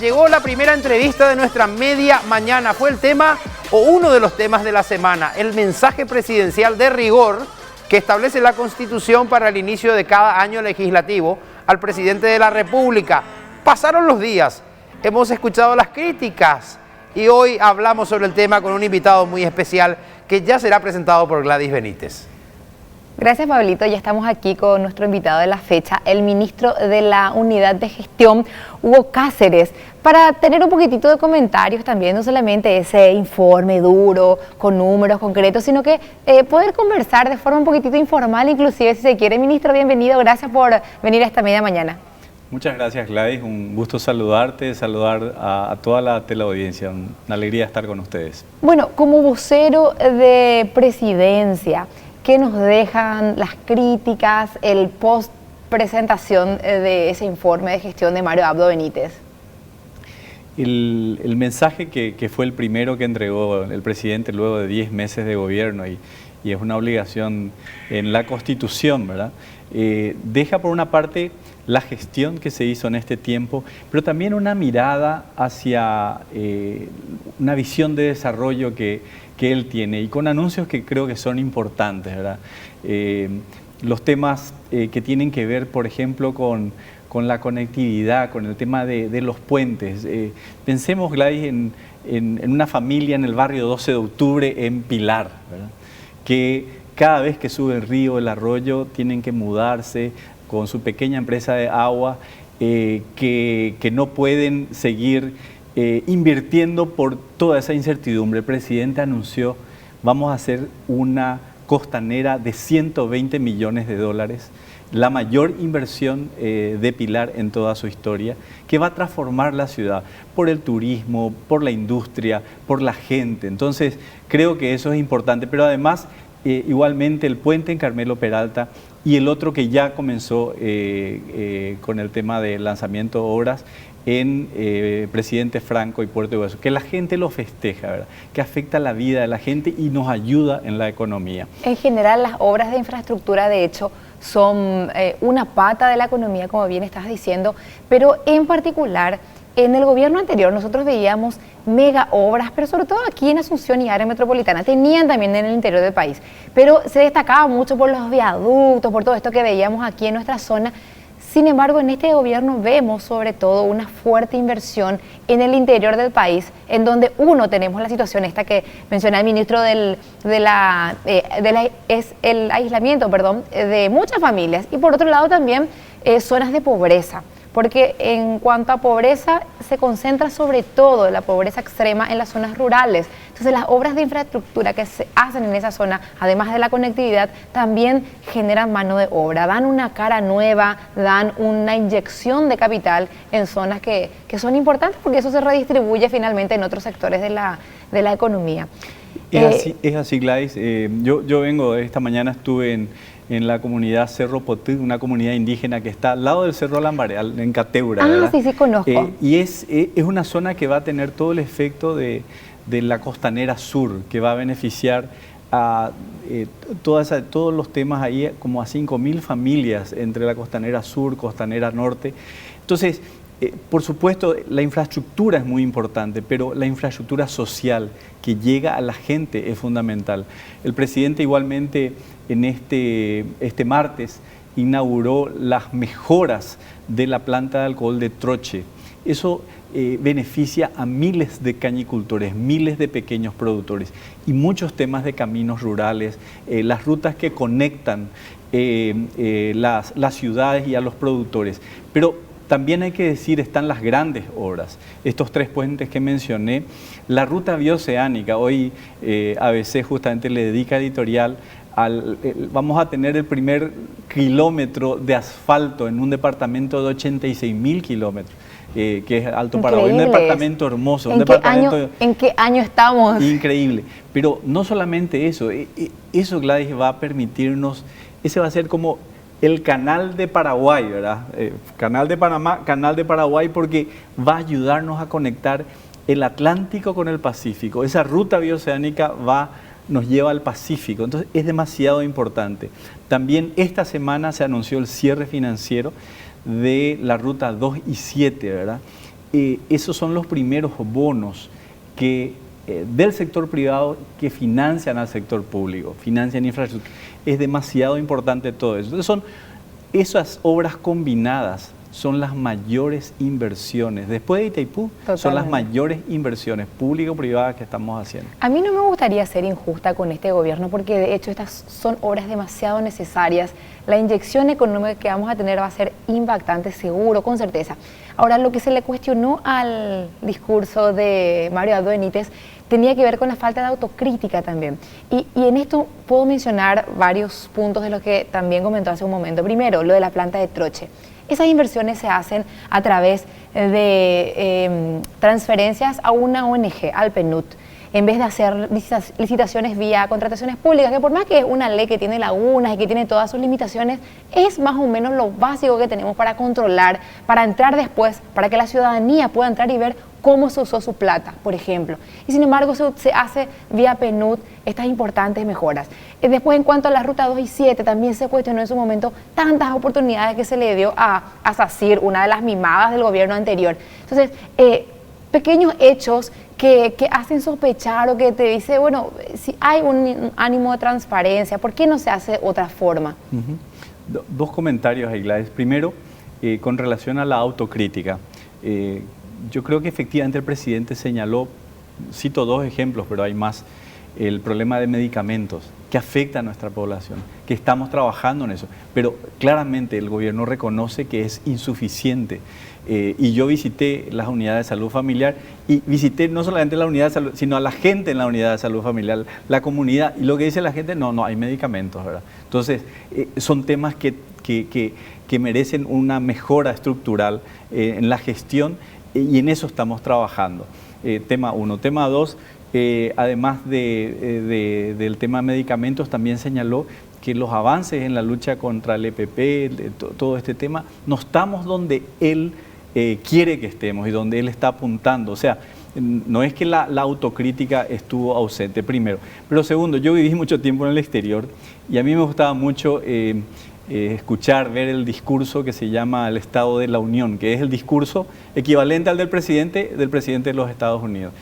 llegó la primera entrevista de nuestra media mañana. Fue el tema o uno de los temas de la semana, el mensaje presidencial de rigor que establece la Constitución para el inicio de cada año legislativo al presidente de la República. Pasaron los días, hemos escuchado las críticas y hoy hablamos sobre el tema con un invitado muy especial que ya será presentado por Gladys Benítez. Gracias, Pablito. Ya estamos aquí con nuestro invitado de la fecha, el ministro de la Unidad de Gestión, Hugo Cáceres, para tener un poquitito de comentarios también, no solamente ese informe duro, con números concretos, sino que poder conversar de forma un poquitito informal, inclusive si se quiere. Ministro, bienvenido, gracias por venir a esta media mañana. Muchas gracias, Gladys, un gusto saludarte, saludar a toda la teleaudiencia, una alegría estar con ustedes. Bueno, como vocero de presidencia, ¿qué nos dejan las críticas, el post presentación de ese informe de gestión de Mario Abdo Benítez? El mensaje que fue el primero que entregó el presidente luego de 10 meses de gobierno y es una obligación en la Constitución, ¿verdad? Deja por una parte la gestión que se hizo en este tiempo, pero también una mirada hacia una visión de desarrollo que él tiene y con anuncios que creo que son importantes, ¿verdad? Los temas que tienen que ver, por ejemplo, con la conectividad, con el tema de los puentes. Pensemos, Gladys, en una familia en el barrio 12 de octubre en Pilar, ¿verdad? Que cada vez que sube el río, el arroyo, tienen que mudarse con su pequeña empresa de agua, que no pueden seguir invirtiendo por toda esa incertidumbre. El presidente anunció, vamos a hacer una costanera de 120 millones de dólares, la mayor inversión de Pilar en toda su historia, que va a transformar la ciudad por el turismo, por la industria, por la gente. Entonces, creo que eso es importante, pero además, igualmente el puente en Carmelo Peralta y el otro que ya comenzó con el tema de lanzamiento de obras en Presidente Franco y Puerto de Hueso, que la gente lo festeja, ¿verdad? Que afecta la vida de la gente y nos ayuda en la economía. En general, las obras de infraestructura, de hecho, son una pata de la economía, como bien estás diciendo, pero en particular, en el gobierno anterior nosotros veíamos mega obras, pero sobre todo aquí en Asunción y área metropolitana, tenían también en el interior del país, pero se destacaba mucho por los viaductos, por todo esto que veíamos aquí en nuestra zona. Sin embargo, en este gobierno vemos sobre todo una fuerte inversión en el interior del país, en donde tenemos la situación esta que menciona el ministro es el aislamiento, de muchas familias, y por otro lado también zonas de pobreza, porque en cuanto a pobreza se concentra sobre todo la pobreza extrema en las zonas rurales. Entonces las obras de infraestructura que se hacen en esa zona, además de la conectividad, también generan mano de obra, dan una cara nueva, dan una inyección de capital en zonas que son importantes porque eso se redistribuye finalmente en otros sectores de la economía. Es así, Gladys. Yo vengo, esta mañana estuve en la comunidad Cerro Potí, una comunidad indígena que está al lado del Cerro Lambaré, en Cateura, ¿verdad? Sí, conozco. Y es una zona que va a tener todo el efecto de la costanera sur, que va a beneficiar a todos los temas ahí, como a 5.000 familias entre la costanera sur, costanera norte. Entonces, por supuesto, la infraestructura es muy importante, pero la infraestructura social que llega a la gente es fundamental. El presidente igualmente en este martes inauguró las mejoras de la planta de alcohol de Troche. Eso beneficia a miles de cañicultores, miles de pequeños productores y muchos temas de caminos rurales, las rutas que conectan las ciudades y a los productores. Pero también hay que decir, están las grandes obras, estos 3 puentes que mencioné, la ruta bioceánica. Hoy ABC justamente le dedica editorial vamos a tener el primer kilómetro de asfalto en un departamento de 86.000 kilómetros. Que es Alto Paraguay, un departamento hermoso. ¿En qué año estamos? Increíble. Pero no solamente eso, eso, Gladys, va a permitirnos, ese va a ser como el canal de Paraguay, ¿verdad? Canal de Panamá, canal de Paraguay, porque va a ayudarnos a conectar el Atlántico con el Pacífico. Esa ruta bioceánica nos lleva al Pacífico, entonces es demasiado importante. También esta semana se anunció el cierre financiero de la ruta 2 y 7, ¿verdad? esos son los primeros bonos que del sector privado que financian al sector público, financian infraestructura. Es demasiado importante todo eso. Entonces son esas obras combinadas, son las mayores inversiones. Después de Itaipú, son las mayores inversiones público-privadas que estamos haciendo. A mí no me gustaría ser injusta con este gobierno porque de hecho estas son obras demasiado necesarias. La inyección económica que vamos a tener va a ser impactante, seguro, con certeza. Ahora, lo que se le cuestionó al discurso de Mario Abdo Benítez tenía que ver con la falta de autocrítica también. Y en esto puedo mencionar varios puntos de los que también comentó hace un momento. Primero, lo de la planta de Troche. Esas inversiones se hacen a través de transferencias a una ONG, al PNUD, en vez de hacer licitaciones vía contrataciones públicas, que por más que es una ley que tiene lagunas y que tiene todas sus limitaciones, es más o menos lo básico que tenemos para controlar, para entrar después, para que la ciudadanía pueda entrar y ver cómo se usó su plata, por ejemplo. Y sin embargo se hace vía PNUD estas importantes mejoras. Después, en cuanto a la ruta 2 y 7, también se cuestionó en su momento tantas oportunidades que se le dio a SACIR, una de las mimadas del gobierno anterior. Entonces, pequeños hechos que hacen sospechar o que te dice, bueno, si hay un ánimo de transparencia, ¿por qué no se hace de otra forma? Dos comentarios ahí, Gladys. Primero, con relación a la autocrítica. Yo creo que efectivamente el presidente señaló, cito dos ejemplos, pero hay más, el problema de medicamentos que afecta a nuestra población, que estamos trabajando en eso, pero claramente el gobierno reconoce que es insuficiente. Y yo visité las unidades de salud familiar y visité no solamente la unidad de salud, sino a la gente en la unidad de salud familiar, la comunidad, y lo que dice la gente, no hay medicamentos, ¿verdad? Entonces, son temas que merecen una mejora estructural en la gestión y en eso estamos trabajando. Tema uno. Tema dos, además del tema de medicamentos, también señaló que los avances en la lucha contra el EPP, todo este tema, no estamos donde él quiere que estemos y donde él está apuntando. O sea, no es que la autocrítica estuvo ausente, primero. Pero segundo, yo viví mucho tiempo en el exterior y a mí me gustaba mucho escuchar, ver el discurso que se llama el Estado de la Unión, que es el discurso equivalente al del presidente de los Estados Unidos.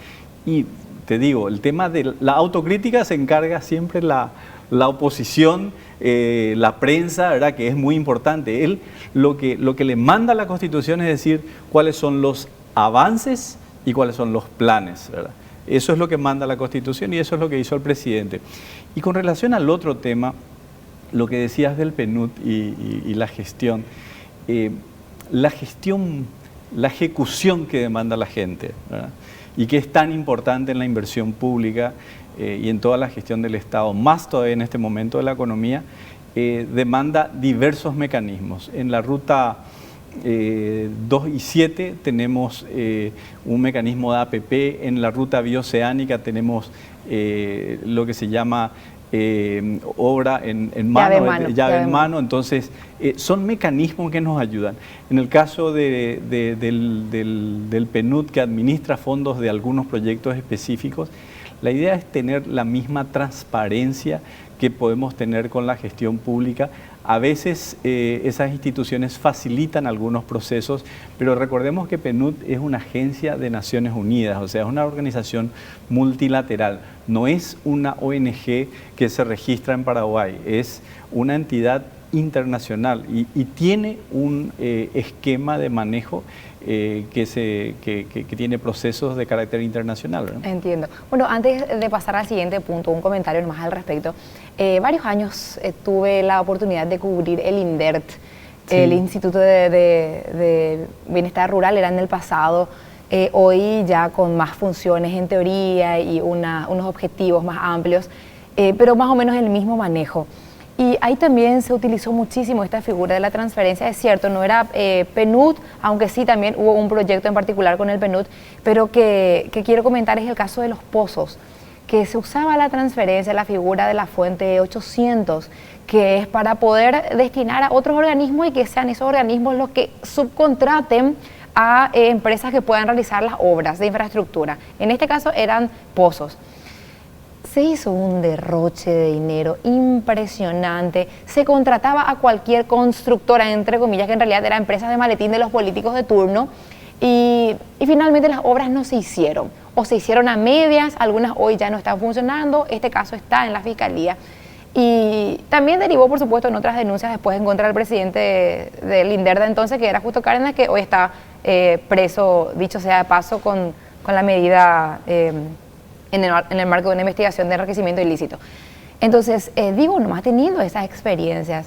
Y te digo, el tema de la autocrítica se encarga siempre la oposición, la prensa, ¿verdad?, que es muy importante. Él lo que le manda a la Constitución es decir cuáles son los avances y cuáles son los planes, ¿verdad? Eso es lo que manda la Constitución y eso es lo que hizo el presidente. Y con relación al otro tema, lo que decías del PNUD y la gestión, la ejecución que demanda la gente, ¿verdad?, y que es tan importante en la inversión pública y en toda la gestión del Estado, más todavía en este momento de la economía, demanda diversos mecanismos. En la ruta 2 y 7 tenemos un mecanismo de APP, en la ruta bioceánica tenemos lo que se llama obra en mano, llave en mano. Entonces son mecanismos que nos ayudan. En el caso del PNUD, que administra fondos de algunos proyectos específicos, la idea es tener la misma transparencia que podemos tener con la gestión pública. A veces esas instituciones facilitan algunos procesos, pero recordemos que PNUD es una agencia de Naciones Unidas, o sea, es una organización multilateral. No es una ONG que se registra en Paraguay, es una entidad internacional y tiene un esquema de manejo que tiene procesos de carácter internacional, ¿verdad? Entiendo. Bueno, antes de pasar al siguiente punto, un comentario más al respecto. Varios años tuve la oportunidad de cubrir el INDERT, sí, el Instituto de Bienestar Rural, era en el pasado. Hoy ya con más funciones en teoría y unos objetivos más amplios, pero más o menos el mismo manejo. Y ahí también se utilizó muchísimo esta figura de la transferencia, es cierto, no era PNUD, aunque sí también hubo un proyecto en particular con el PNUD, pero que quiero comentar es el caso de los pozos, que se usaba la transferencia, la figura de la fuente 800, que es para poder destinar a otros organismos y que sean esos organismos los que subcontraten a empresas que puedan realizar las obras de infraestructura. En este caso eran pozos. Se hizo un derroche de dinero impresionante, se contrataba a cualquier constructora, entre comillas, que en realidad eran empresas de maletín de los políticos de turno, Y finalmente las obras no se hicieron, o se hicieron a medias, algunas hoy ya no están funcionando, este caso está en la Fiscalía. Y también derivó, por supuesto, en otras denuncias después en contra del presidente del INDER de entonces, que era Justo Cárdenas, que hoy está preso, dicho sea de paso, con la medida en el marco de una investigación de enriquecimiento ilícito. Entonces, digo, nomás teniendo esas experiencias,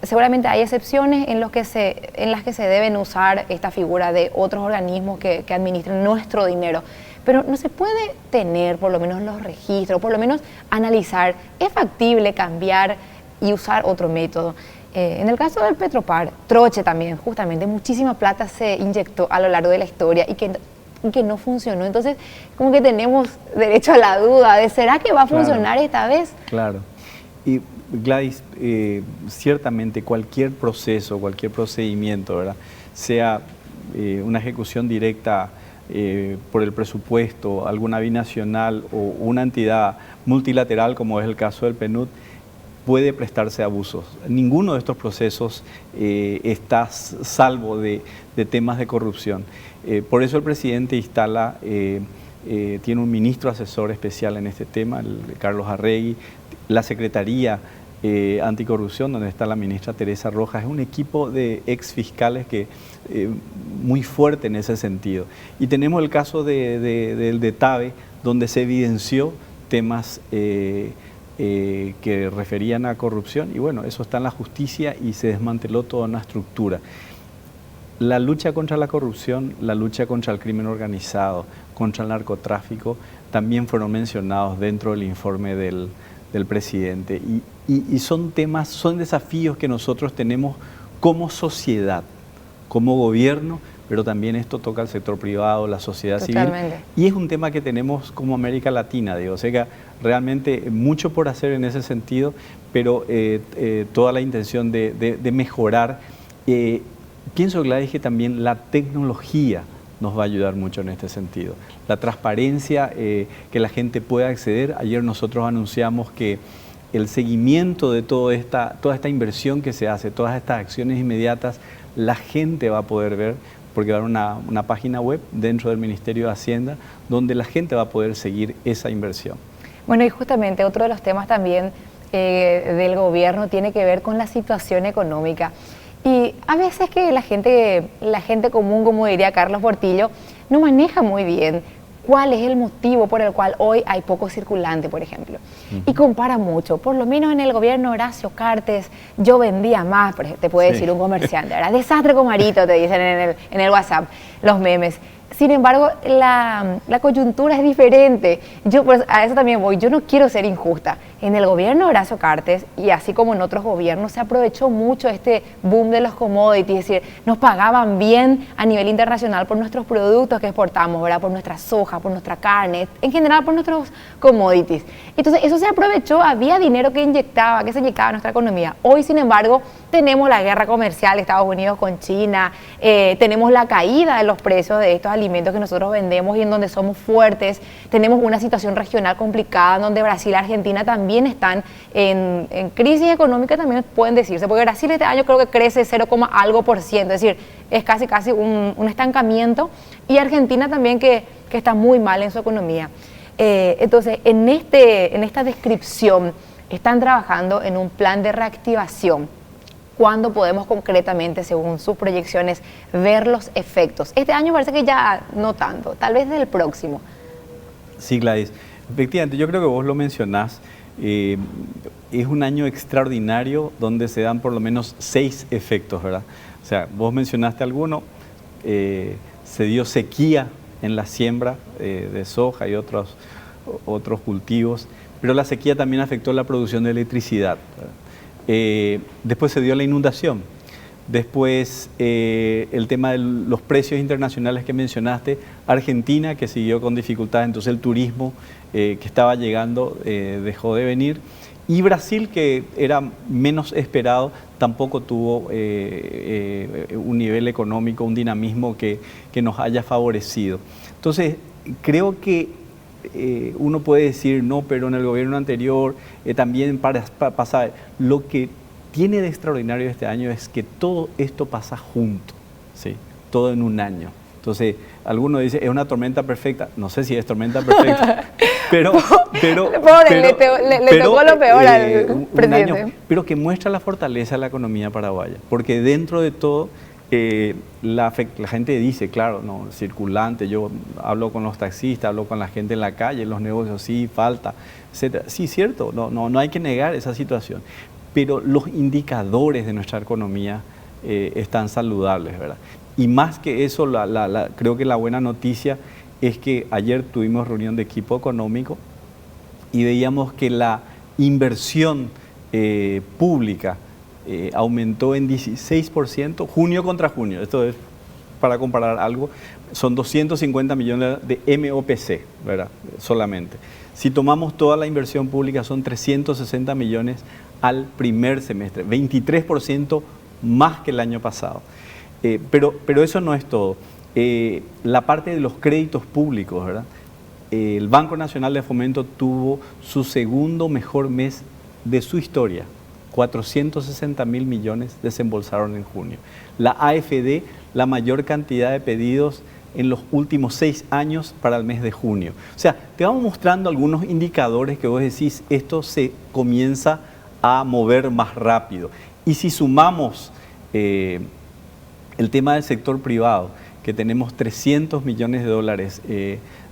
seguramente hay excepciones en las que se deben usar esta figura de otros organismos que administren nuestro dinero. Pero no se puede tener por lo menos los registros, por lo menos analizar, ¿es factible cambiar y usar otro método? En el caso del Petropar, Troche también, justamente, muchísima plata se inyectó a lo largo de la historia y que no funcionó. Entonces, como que tenemos derecho a la duda de ¿será que va a funcionar esta vez? Claro. Y Gladys, ciertamente cualquier proceso, cualquier procedimiento, ¿verdad?, sea una ejecución directa por el presupuesto, alguna binacional o una entidad multilateral como es el caso del PNUD, puede prestarse a abusos. Ninguno de estos procesos está salvo de temas de corrupción. Por eso el presidente instala, tiene un ministro asesor especial en este tema, Carlos Arregui, la Secretaría Anticorrupción, donde está la ministra Teresa Rojas. Es un equipo de ex fiscales que muy fuerte en ese sentido. Y tenemos el caso del TABE, donde se evidenció temas que referían a corrupción, y bueno, eso está en la justicia y se desmanteló toda una estructura. La lucha contra la corrupción, la lucha contra el crimen organizado, contra el narcotráfico, también fueron mencionados dentro del informe del presidente. Y son temas, son desafíos que nosotros tenemos como sociedad, como gobierno, pero también esto toca al sector privado, la sociedad civil. Y es un tema que tenemos como América Latina, digo, o sea que realmente mucho por hacer en ese sentido, pero toda la intención de mejorar. Pienso, Gladys, que también la tecnología nos va a ayudar mucho en este sentido. La transparencia, que la gente pueda acceder. Ayer nosotros anunciamos que el seguimiento de toda esta inversión que se hace, todas estas acciones inmediatas, la gente va a poder ver, porque va a haber una página web dentro del Ministerio de Hacienda donde la gente va a poder seguir esa inversión. Bueno, y justamente otro de los temas también del gobierno tiene que ver con la situación económica. Y a veces que la gente común, como diría Carlos Portillo, no maneja muy bien cuál es el motivo por el cual hoy hay poco circulante, por ejemplo. Y compara mucho. Por lo menos en el gobierno Horacio Cartes, yo vendía más, te puede decir un comerciante, ¿verdad? Desastre con Marito, te dicen en el WhatsApp, los memes. Sin embargo, la coyuntura es diferente. Yo pues, a eso también voy. Yo no quiero ser injusta. En el gobierno de Horacio Cartes, y así como en otros gobiernos, se aprovechó mucho este boom de los commodities, es decir, nos pagaban bien a nivel internacional por nuestros productos que exportamos, ¿verdad? Por nuestra soja, por nuestra carne, en general por nuestros commodities. Entonces, eso se aprovechó, había dinero que se inyectaba a nuestra economía. Hoy, sin embargo, tenemos la guerra comercial de Estados Unidos con China, tenemos la caída de los precios de estos alimentos que nosotros vendemos y en donde somos fuertes, tenemos una situación regional complicada en donde Brasil y Argentina también están en crisis económica, también pueden decirse, porque Brasil este año creo que crece 0, algo %, es decir, es casi un estancamiento, y Argentina también que está muy mal en su economía. Entonces, en esta descripción, están trabajando en un plan de reactivación. ¿Cuándo podemos concretamente, según sus proyecciones, ver los efectos? Este año parece que ya no tanto, tal vez del próximo. Sí, Gladys. Efectivamente, yo creo que vos lo mencionás. Es un año extraordinario donde se dan por lo menos 6 efectos, ¿verdad? O sea, vos mencionaste alguno, se dio sequía en la siembra de soja y otros cultivos, pero la sequía también afectó la producción de electricidad, ¿verdad? Después se dio la inundación, después el tema de los precios internacionales que mencionaste, Argentina que siguió con dificultades, entonces el turismo que estaba llegando dejó de venir, y Brasil, que era menos esperado, tampoco tuvo un nivel económico, un dinamismo que nos haya favorecido. Entonces creo que uno puede decir, no, pero en el gobierno anterior también pasa. Lo que tiene de extraordinario este año es que todo esto pasa junto, ¿sí? Todo en un año. Entonces, algunos dicen, es una tormenta perfecta. No sé si es tormenta perfecta, pero le tocó lo peor al presidente. Pero que muestra la fortaleza de la economía paraguaya, porque dentro de todo, la gente dice, claro, no, circulante, yo hablo con los taxistas, hablo con la gente en la calle, los negocios, sí, falta, etc. Sí, cierto, no hay que negar esa situación, pero los indicadores de nuestra economía están saludables, ¿verdad? Y más que eso, creo que la buena noticia es que ayer tuvimos reunión de equipo económico y veíamos que la inversión pública aumentó en 16%, junio contra junio. Esto es para comparar algo, son 250 millones de MOPC, ¿verdad? Solamente. Si tomamos toda la inversión pública son 360 millones al primer semestre, 23% más que el año pasado. Pero eso no es todo. La parte de los créditos públicos, ¿verdad? El Banco Nacional de Fomento tuvo su segundo mejor mes de su historia. 460.000 millones desembolsaron en junio. La AFD, la mayor cantidad de pedidos en los últimos 6 años para el mes de junio. O sea, te vamos mostrando algunos indicadores que vos decís, esto se comienza a mover más rápido. Y si sumamos el tema del sector privado, que tenemos 300 millones de dólares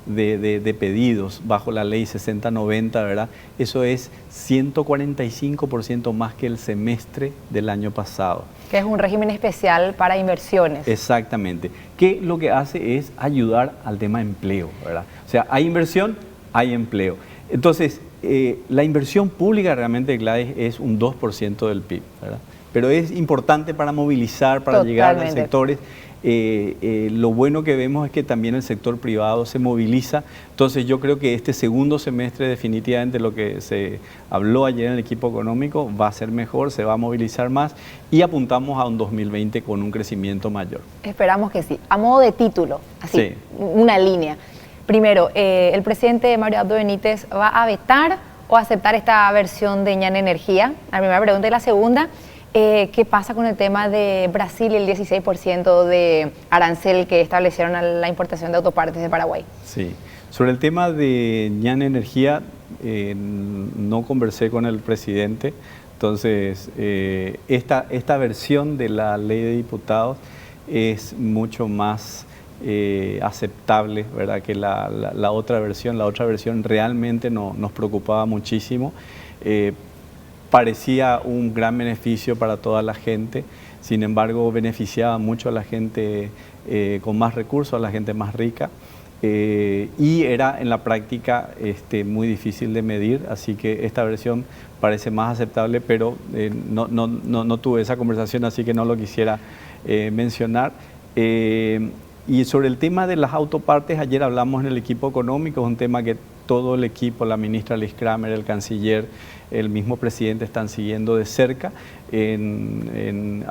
de pedidos bajo la ley 6090, ¿verdad? Eso es 145% más que el semestre del año pasado. Que es un régimen especial para inversiones. Exactamente. Que lo que hace es ayudar al tema de empleo, ¿verdad? O sea, hay inversión, hay empleo. Entonces, la inversión pública realmente, Gladys, es un 2% del PIB, ¿verdad? Pero es importante para movilizar, para llegar a los sectores. Lo bueno que vemos es que también el sector privado se moviliza. Entonces yo creo que este segundo semestre definitivamente lo que se habló ayer en el equipo económico va a ser mejor, se va a movilizar más y apuntamos a un 2020 con un crecimiento mayor. Esperamos que sí. A modo de título, así, sí, una línea. Primero, ¿el presidente Mario Abdo Benítez va a vetar o aceptar esta versión de Ñan Energía? La primera pregunta. Y la segunda, ¿qué pasa con el tema de Brasil y el 16% de arancel que establecieron a la importación de autopartes de Paraguay? Sí, sobre el tema de Ñan Energía, no conversé con el presidente, entonces esta versión de la ley de diputados es mucho más aceptable, ¿verdad? Que la otra versión. La otra versión realmente nos preocupaba muchísimo. Parecía un gran beneficio para toda la gente, sin embargo beneficiaba mucho a la gente con más recursos, a la gente más rica, y era en la práctica muy difícil de medir, así que esta versión parece más aceptable, pero no tuve esa conversación, así que no lo quisiera mencionar. Y sobre el tema de las autopartes, ayer hablamos en el equipo económico, es un tema que todo el equipo, la ministra Liz Kramer, el canciller, el mismo presidente están siguiendo de cerca en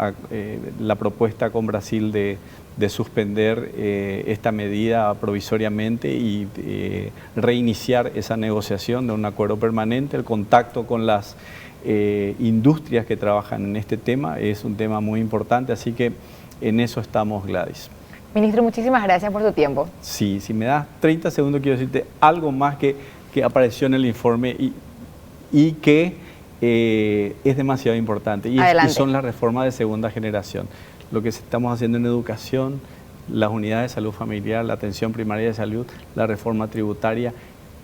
la propuesta con Brasil de suspender esta medida provisoriamente y reiniciar esa negociación de un acuerdo permanente. El contacto con las industrias que trabajan en este tema es un tema muy importante, así que en eso estamos, Gladys. Ministro, muchísimas gracias por tu tiempo. Sí, si me das 30 segundos quiero decirte algo más que apareció en el informe y que es demasiado importante y son las reformas de segunda generación. Lo que estamos haciendo en educación, las unidades de salud familiar, la atención primaria de salud, la reforma tributaria,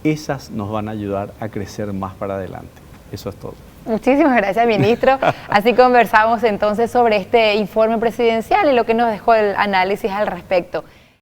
esas nos van a ayudar a crecer más para adelante. Eso es todo. Muchísimas gracias, ministro. Así conversamos entonces sobre este informe presidencial y lo que nos dejó el análisis al respecto.